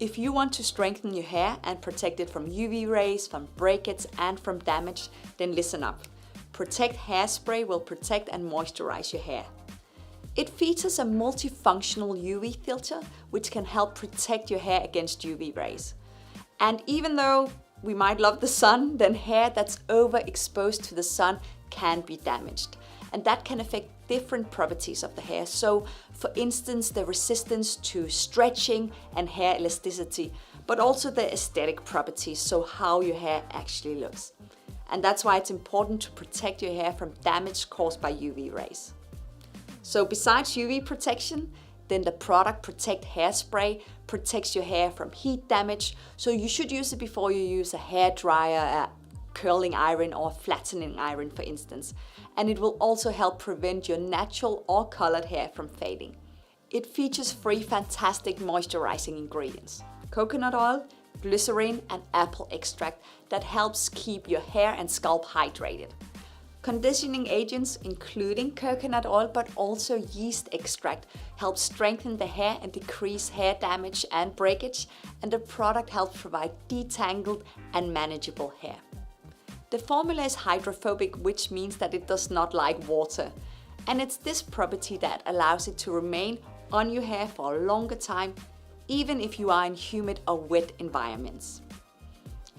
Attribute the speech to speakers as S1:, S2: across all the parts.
S1: If you want to strengthen your hair and protect it from UV rays, from breakage and from damage, then listen up. Protect Hairspray will protect and moisturize your hair. It features a multifunctional UV filter which can help protect your hair against UV rays. And even though we might love the sun, then hair that's overexposed to the sun can be damaged. And that can affect different properties of the hair. So for instance, the resistance to stretching and hair elasticity, but also the aesthetic properties, so how your hair actually looks. And that's why it's important to protect your hair from damage caused by UV rays. So besides UV protection, then the product Protect Hairspray protects your hair from heat damage. So you should use it before you use a hair dryer, a curling iron or flattening iron, for instance. And it will also help prevent your natural or colored hair from fading. It features 3 fantastic moisturizing ingredients: coconut oil, glycerin and apple extract that helps keep your hair and scalp hydrated. Conditioning agents including coconut oil but also yeast extract help strengthen the hair and decrease hair damage and breakage, and the product helps provide detangled and manageable hair. The formula is hydrophobic, which means that it does not like water, and it's this property that allows it to remain on your hair for a longer time, even if you are in humid or wet environments.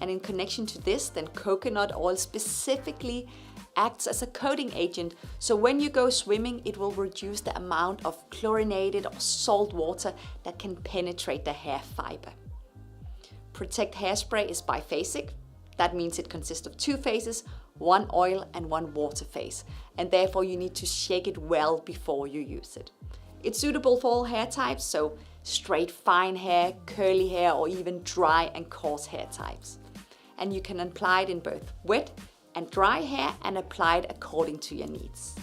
S1: And in connection to this, then coconut oil specifically acts as a coating agent, so when you go swimming, it will reduce the amount of chlorinated or salt water that can penetrate the hair fiber. Protect Hairspray is biphasic. That means it consists of 2 phases, 1 oil and 1 water phase, and therefore you need to shake it well before you use it. It's suitable for all hair types, so straight fine hair, curly hair, or even dry and coarse hair types. And you can apply it in both wet and dry hair and apply it according to your needs.